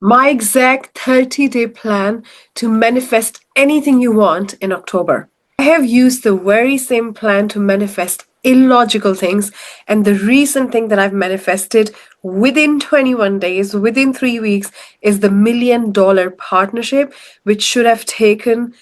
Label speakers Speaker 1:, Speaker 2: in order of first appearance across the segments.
Speaker 1: My exact 30-day plan to manifest anything you want in October. I have used the very same plan to manifest illogical things, and the recent thing that I've manifested within 21 days, within 3 weeks, is the $1 million partnership, which should have taken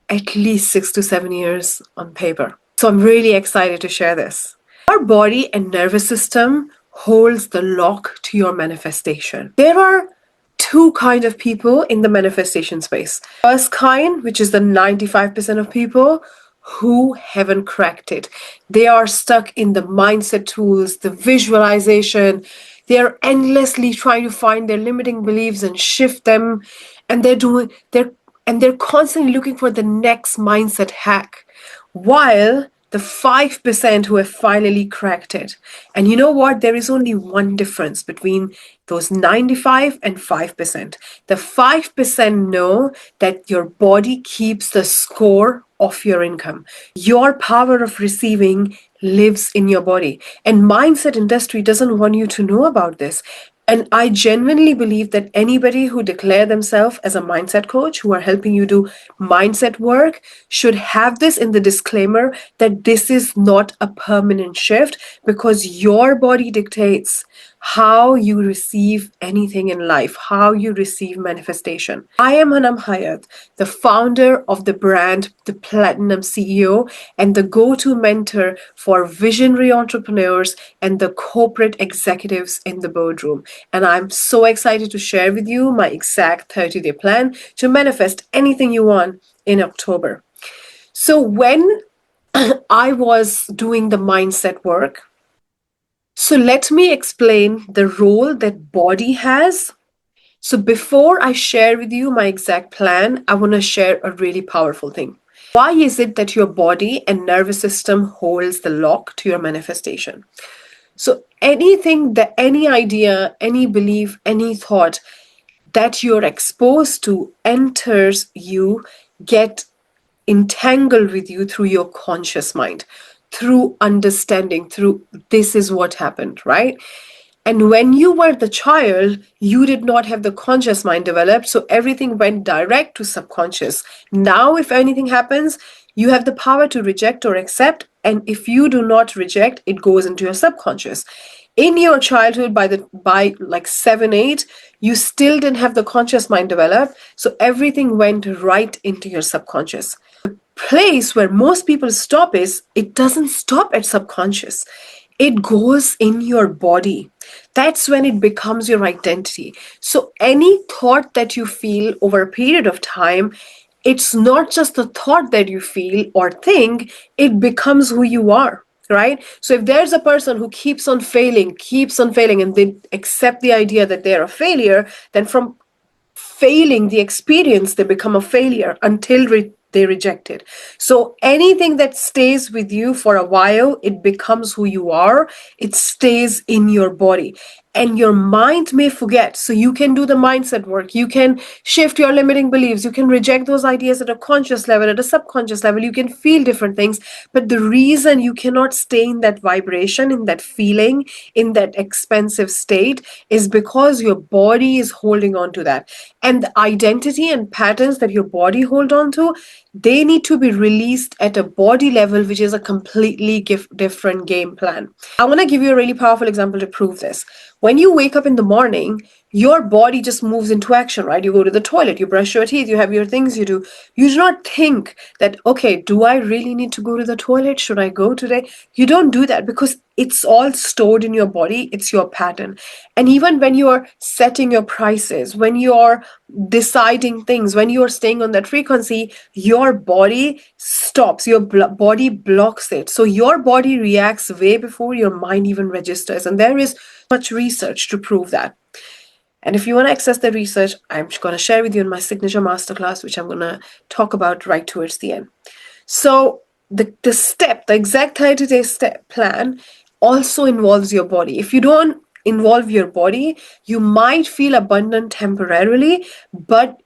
Speaker 1: at least 6 to 7 years on paper. So I'm really excited to share this. Our body and nervous system holds the lock to your manifestation. There are two kind of people in the manifestation space. First kind, which is the 95% of people who haven't cracked it. They are stuck in the mindset tools, the visualization. They are endlessly trying to find their limiting beliefs and shift them, and they're constantly looking for the next mindset hack. While the 5% who have finally cracked it. And you know what? There is only one difference between those 95 and 5%. The 5% know that your body keeps the score of your income. Your power of receiving lives in your body. And mindset industry doesn't want you to know about this. And I genuinely believe that anybody who declare themselves as a mindset coach, who are helping you do mindset work, should have this in the disclaimer that this is not a permanent shift, because your body dictates how you receive anything in life, how you receive manifestation. I am Hanam Hayat, the founder of the brand, the Platinum CEO, and the go-to mentor for visionary entrepreneurs and the corporate executives in the boardroom. And I'm so excited to share with you my exact 30-day plan to manifest anything you want in October. So when I was doing the mindset work, so let me explain the role that body has. So before I share with you my exact plan, I want to share a really powerful thing. Why is it that your body and nervous system holds the lock to your manifestation? So anything, that any idea, any belief, any thought that you're exposed to enters you, get entangled with you through your conscious mind, through understanding, through this is what happened, right? And when you were the child, you did not have the conscious mind developed, so everything went direct to subconscious. Now, if anything happens, you have the power to reject or accept, and if you do not reject, it goes into your subconscious. In your childhood, by like 7, 8, you still didn't have the conscious mind developed, so everything went right into your subconscious. The place where most people stop is it doesn't stop at subconscious. It goes in your body. That's when it becomes your identity. So any thought that you feel over a period of time, it's not just the thought that you feel or think, it becomes who you are, right? So if there's a person who keeps on failing, and they accept the idea that they're a failure, then from failing the experience, they become a failure until they reject it. So anything that stays with you for a while, it becomes who you are. It stays in your body. And your mind may forget. So you can do the mindset work. You can shift your limiting beliefs. You can reject those ideas at a conscious level, at a subconscious level. You can feel different things. But the reason you cannot stay in that vibration, in that feeling, in that expensive state is because your body is holding on to that. And the identity and patterns that your body hold on to, they need to be released at a body level, which is a completely different game plan. I want to give you a really powerful example to prove this. When you wake up in the morning, your body just moves into action, right? You go to the toilet, you brush your teeth, you have your things you do. You do not think that, okay, do I really need to go to the toilet? Should I go today? You don't do that because it's all stored in your body. It's your pattern. And even when you are setting your prices, when you are deciding things, when you are staying on that frequency, your body stops, your body blocks it. So your body reacts way before your mind even registers. And there is much research to prove that. And if you want to access the research, I'm going to share with you in my signature masterclass, which I'm going to talk about right towards the end. So the exact 30-day step plan also involves your body. If you don't involve your body, you might feel abundant temporarily, but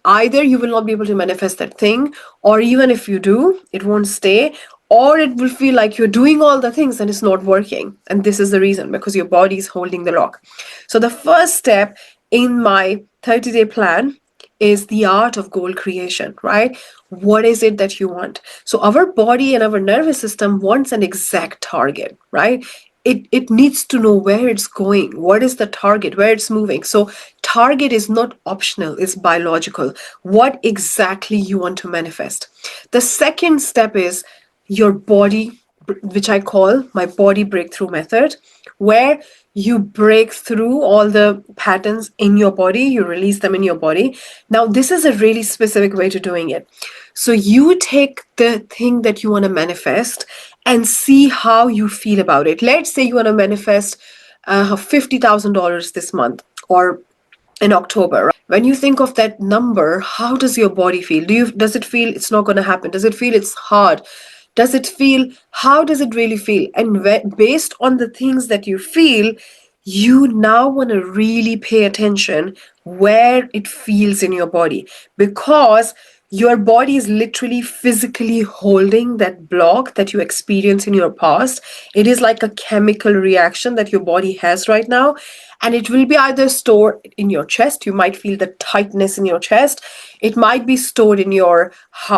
Speaker 1: either you will not be able to manifest that thing, or even if you do, it won't stay, or it will feel like you're doing all the things and it's not working. And this is the reason, because your body is holding the lock. So the first step in my 30-day plan is the art of goal creation, right? What is it that you want? So our body and our nervous system wants an exact target, right? It needs to know where it's going, what is the target, where it's moving. So target is not optional, it's biological. What exactly you want to manifest. The second step is your body, which I call my body breakthrough method, where you break through all the patterns in your body, you release them in your body. Now, this is a really specific way to doing it. So you take the thing that you want to manifest and see how you feel about it. Let's say you want to manifest $50,000 this month or in October. When you think of that number, how does your body feel? Does it feel it's not going to happen? Does it feel it's hard? Does it feel, how does it really feel? And based on the things that you feel, you now want to really pay attention where it feels in your body, because your body is literally physically holding that block that you experienced in your past. It is like a chemical reaction that your body has right now. And it will be either stored in your chest. You might feel the tightness in your chest. It might be stored in your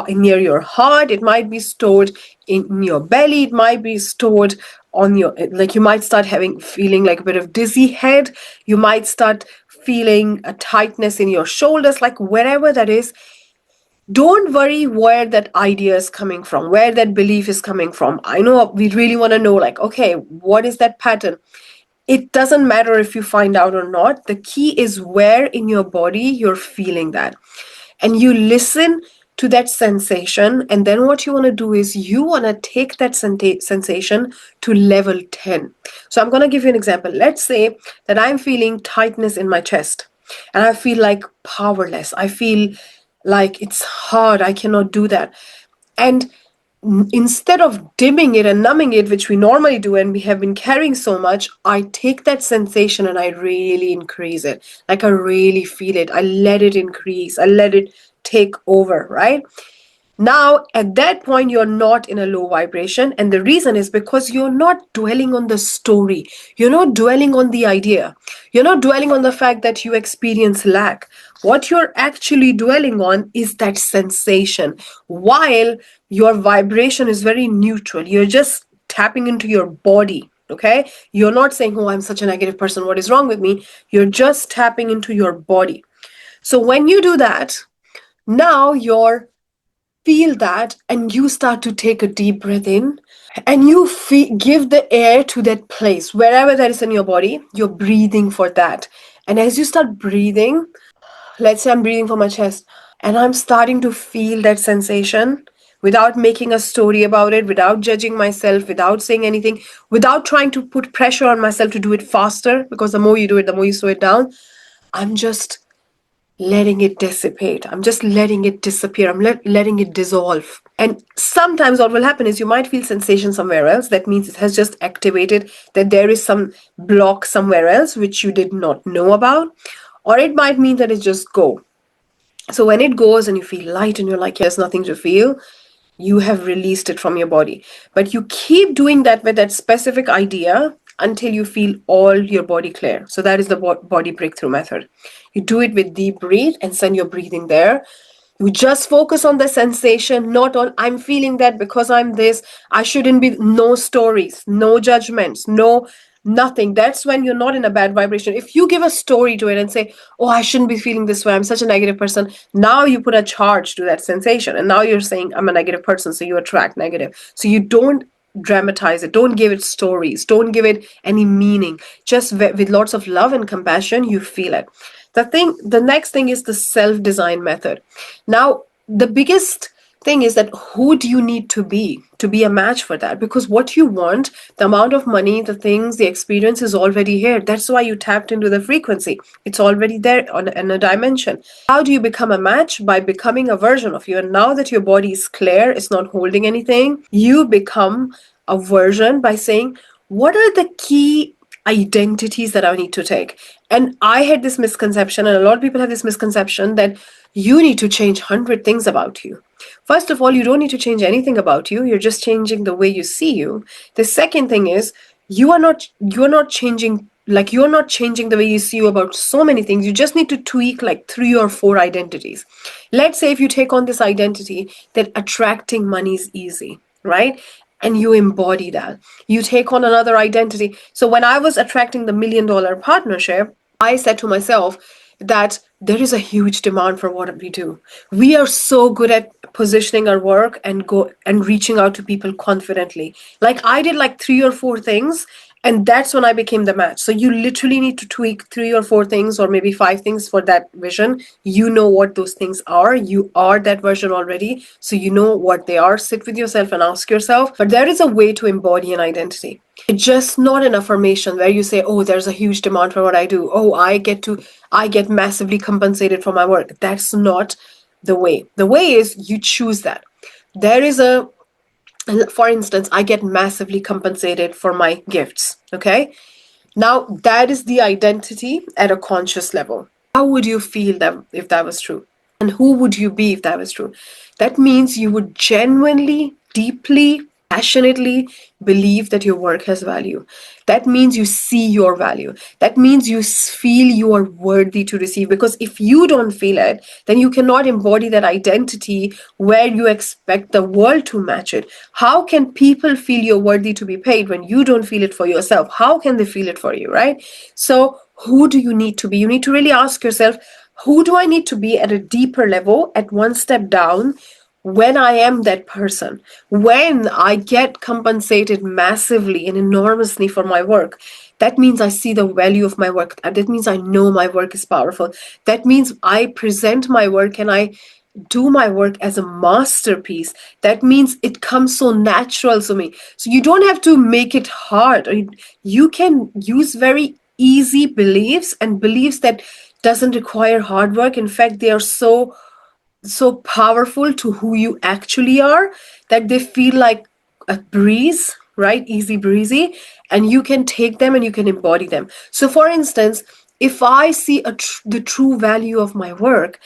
Speaker 1: near your heart. It might be stored in your belly. It might be stored on your, like, you might start feeling like a bit of dizzy head. You might start feeling a tightness in your shoulders, like wherever that is. Don't worry where that idea is coming from, where that belief is coming from. I know we really want to know, like, okay, what is that pattern? It doesn't matter if you find out or not. The key is where in your body you're feeling that. And you listen to that sensation. And then what you want to do is you want to take that sensation to level 10. So I'm going to give you an example. Let's say that I'm feeling tightness in my chest and I feel like powerless. I feel like it's hard. I cannot do that. And instead of dimming it and numbing it, which we normally do and we have been carrying so much, I take that sensation and I really increase it. Like I really feel it. I let it increase. I let it take over, right? Now, at that point, you're not in a low vibration. And the reason is because you're not dwelling on the story. You're not dwelling on the idea. You're not dwelling on the fact that you experience lack. What you're actually dwelling on is that sensation. While your vibration is very neutral, you're just tapping into your body. Okay? You're not saying, oh, I'm such a negative person. What is wrong with me? You're just tapping into your body. So when you do that, now you're feel that and you start to take a deep breath in and you give the air to that place wherever that is in your body. You're breathing for that, and as you start breathing, let's say I'm breathing from my chest and I'm starting to feel that sensation without making a story about it, without judging myself, without saying anything, without trying to put pressure on myself to do it faster, because the more you do it, the more you slow it down. I'm just letting it dissipate. I'm just letting it disappear. I'm letting it dissolve. And sometimes what will happen is you might feel sensation somewhere else. That means it has just activated that there is some block somewhere else which you did not know about. Or it might mean that it just go. So when it goes and you feel light and you're like, there's nothing to feel, you have released it from your body. But you keep doing that with that specific idea until you feel all your body clear. So that is the body breakthrough method. You do it with deep breath and send your breathing there. You just focus on the sensation, not on, I'm feeling that because I'm this. I shouldn't be, no stories, no judgments, no nothing. That's when you're not in a bad vibration. If you give a story to it and say, oh, I shouldn't be feeling this way, I'm such a negative person, now you put a charge to that sensation. And now you're saying, I'm a negative person, so you attract negative. So you don't dramatize it. Don't give it stories. Don't give it any meaning. Just with lots of love and compassion, you feel it. The next thing is the self-design method. Now, the biggest thing is that who do you need to be a match for that? Because what you want, the amount of money, the things, the experience is already here. That's why you tapped into the frequency. It's already there in a dimension. How do you become a match? By becoming a version of you. And now that your body is clear, it's not holding anything, you become a version by saying, what are the key identities that I need to take? And I had this misconception, and a lot of people have this misconception, that you need to change 100 things about you. First of all, you don't need to change anything about you. You're just changing the way you see you. The second thing is, you're not changing like you're not changing the way you see about so many things. You just need to tweak like 3 or 4 identities. Let's say if you take on this identity that attracting money is easy, right? And you embody that. You take on another identity. So when I was attracting the $1 million partnership, I said to myself that there is a huge demand for what we do. We are so good at positioning our work and go and reaching out to people confidently. Like I did like 3 or 4 things, and that's when I became the match. So you literally need to tweak 3 or 4 things or maybe 5 things for that vision. You know what those things are. You are that version already. So you know what they are. Sit with yourself and ask yourself. But there is a way to embody an identity. It's just not an affirmation where you say, oh, there's a huge demand for what I do. Oh, I get massively compensated for my work. That's not the way. The way is you choose that. There is a, for instance, I get massively compensated for my gifts. Okay. Now that is the identity at a conscious level. How would you feel that if that was true? And who would you be if that was true? That means you would genuinely, deeply, passionately believe that your work has value. That means you see your value. That means you feel you are worthy to receive. Because if you don't feel it, then you cannot embody that identity where you expect the world to match it. How can people feel you're worthy to be paid when you don't feel it for yourself? How can they feel it for you, right? So who do you need to be? You need to really ask yourself, who do I need to be at a deeper level, at one step down, when I am that person, when I get compensated massively and enormously for my work? That means I see the value of my work. That means I know my work is powerful. That means I present my work and I do my work as a masterpiece. That means it comes so natural to me. So you don't have to make it hard. You can use very easy beliefs and beliefs that doesn't require hard work. In fact, they are so powerful to who you actually are that they feel like a breeze, right? Easy breezy. And you can take them and you can embody them. So for instance, if I see the true value of my work,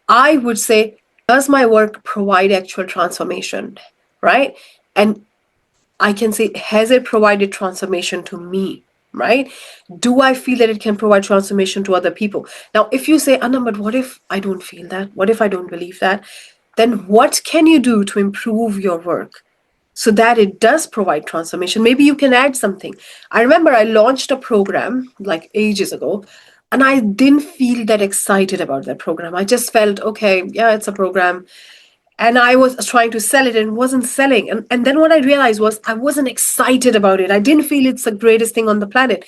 Speaker 1: I would say, does my work provide actual transformation, right? And I can say, has it provided transformation to me? Right? Do I feel that it can provide transformation to other people? Now, if you say, Anna, but what if I don't feel that? What if I don't believe that? Then what can you do to improve your work so that it does provide transformation? Maybe you can add something. I remember I launched a program like ages ago, and I didn't feel that excited about that program. I just felt, okay, yeah, it's a program, and I was trying to sell it and wasn't selling. And then what I realized was I wasn't excited about it. I didn't feel it's the greatest thing on the planet.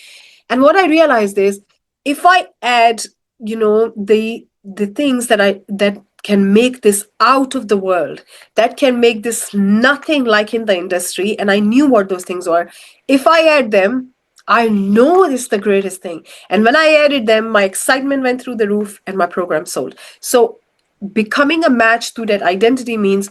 Speaker 1: And what I realized is if I add, the things that can make this out of the world, that can make this nothing like in the industry, and I knew what those things were. If I add them, I know this is the greatest thing. And when I added them, my excitement went through the roof and my program sold. So becoming a match to that identity means,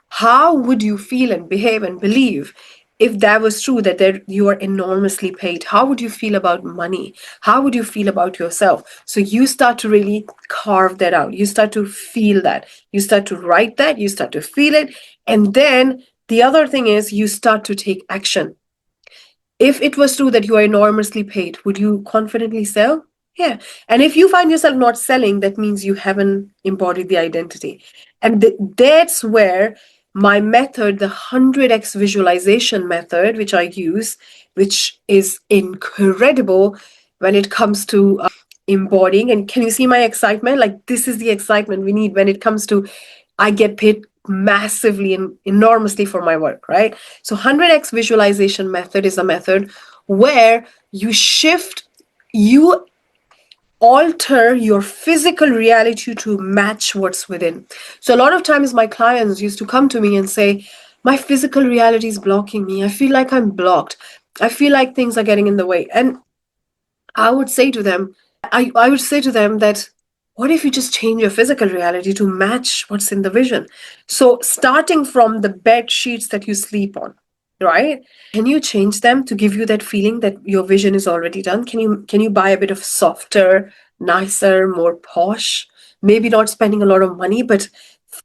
Speaker 1: how would you feel and behave and believe if that was true, that you are enormously paid? How would you feel about money? How would you feel about yourself? So you start to really carve that out. You start to feel that. You start to write that. You start to feel it. And then the other thing is you start to take action. If it was true that you are enormously paid, would you confidently sell? Yeah. And if you find yourself not selling, that means you haven't embodied the identity. And that's where my method, the 100x visualization method, which I use, which is incredible when it comes to embodying. And can you see my excitement? Like, this is the excitement we need when it comes to, I get paid massively and enormously for my work, right? So 100x visualization method is a method where you alter your physical reality to match what's within. So a lot of times my clients used to come to me and say, my physical reality is blocking me. I feel like I'm blocked. I feel like things are getting in the way. And I would say to them, I would say to them that, what if you just change your physical reality to match what's in the vision? So starting from the bed sheets that you sleep on, right? Can you change them to give you that feeling that your vision is already done? Can you buy a bit of softer, nicer, more posh? Maybe not spending a lot of money, but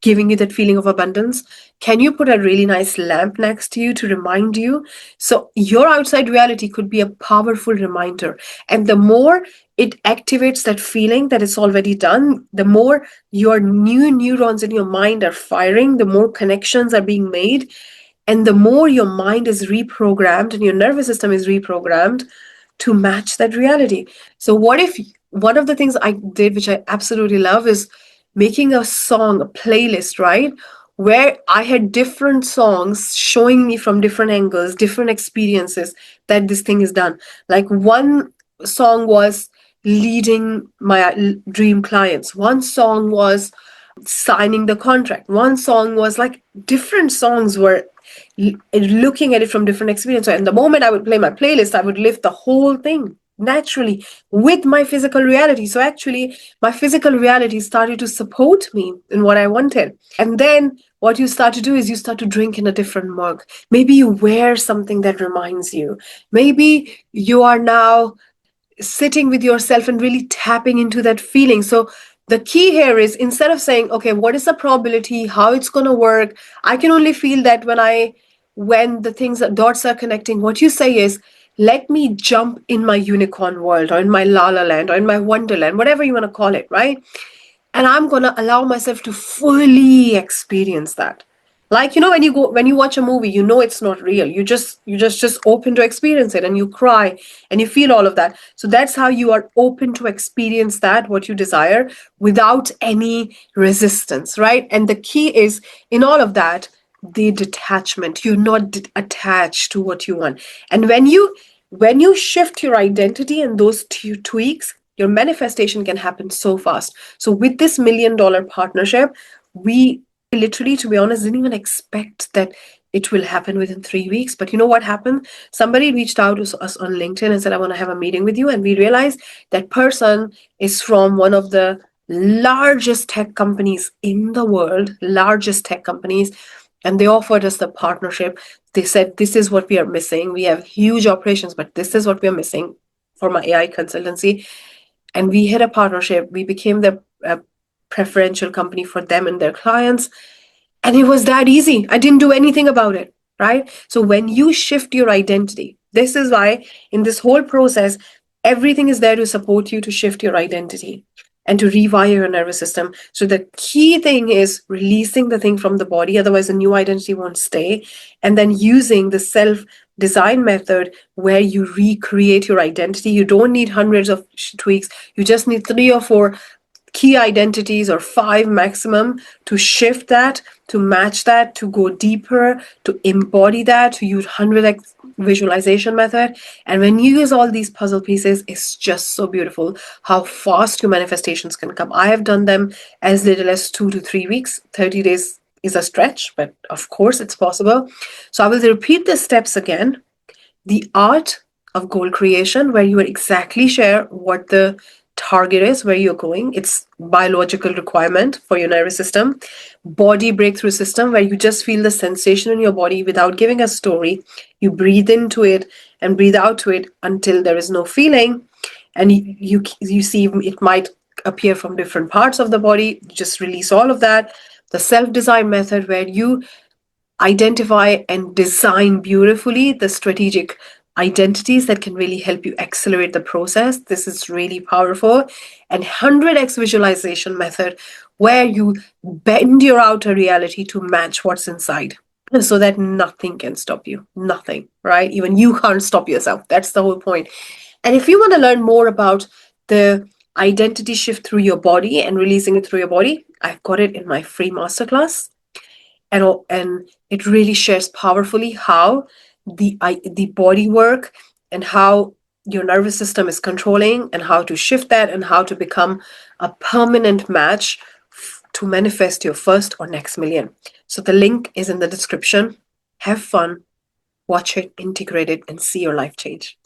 Speaker 1: giving you that feeling of abundance? Can you put a really nice lamp next to you to remind you? So your outside reality could be a powerful reminder. And the more it activates that feeling that it's already done, the more your new neurons in your mind are firing, the more connections are being made, and the more your mind is reprogrammed and your nervous system is reprogrammed to match that reality. So, what if one of the things I did, which I absolutely love, is making a song, a playlist, right? Where I had different songs showing me from different angles, different experiences that this thing is done. Like one song was leading my dream clients, one song was signing the contract, one song was like different songs were looking at it from different experiences. And the moment I would play my playlist, I would lift the whole thing naturally with my physical reality. So actually, my physical reality started to support me in what I wanted. And then what you start to do is you start to drink in a different mug. Maybe you wear something that reminds you. Maybe you are now sitting with yourself and really tapping into that feeling. So the key here is, instead of saying, okay, what is the probability, how it's going to work, I can only feel that when the things, dots are connecting, what you say is, let me jump in my unicorn world, or in my la la land, or in my wonderland, whatever you want to call it, right? And I'm going to allow myself to fully experience that. Like, when you watch a movie, it's not real. You just open to experience it, and you cry and you feel all of that. So that's how you are open to experience that, what you desire, without any resistance, right? And the key is, in all of that, the detachment. You're not attached to what you want. And when you shift your identity and those tweaks, your manifestation can happen so fast. So with this $1 million partnership, we literally, to be honest, didn't even expect that it will happen within 3 weeks. But you know what happened? Somebody reached out to us on LinkedIn and said, I want to have a meeting with you. And we realized that person is from one of the largest tech companies in the world, largest tech companies. And they offered us the partnership. They said, this is what we are missing. We have huge operations, but this is what we are missing for my AI consultancy. And we had a partnership. We became the preferential company for them and their clients. And it was that easy. I didn't do anything about it, right? So when you shift your identity, this is why in this whole process, everything is there to support you to shift your identity and to rewire your nervous system. So the key thing is releasing the thing from the body, otherwise the new identity won't stay. And then using the self-design method where you recreate your identity. You don't need hundreds of tweaks. You just need 3 or 4 key identities, or 5 maximum, to shift that, to match that, to go deeper, to embody that, to use 100x visualization method. And when you use all these puzzle pieces, it's just so beautiful how fast your manifestations can come. I have done them as little as 2 to 3 weeks. 30 days is a stretch, but of course it's possible. So I will repeat the steps again. The art of goal creation, where you will exactly share what the target is, where you're going. It's biological requirement for your nervous system. Body breakthrough system, where you just feel the sensation in your body without giving a story. You breathe into it and breathe out to it until there is no feeling. And you see it might appear from different parts of the body. Just release all of that. The self-design method, where you identify and design beautifully the strategic identities that can really help you accelerate the process. This is really powerful. And 100x visualization method, where you bend your outer reality to match what's inside, so that nothing can stop you. Nothing, right? Even you can't stop yourself. That's the whole point. And if you want to learn more about the identity shift through your body and releasing it through your body, I've got it in my free masterclass. And it really shares powerfully how the body work, and how your nervous system is controlling, and how to shift that, and how to become a permanent match to manifest your first or next million. So the link is in the description. Have fun, watch it, integrate it, and see your life change.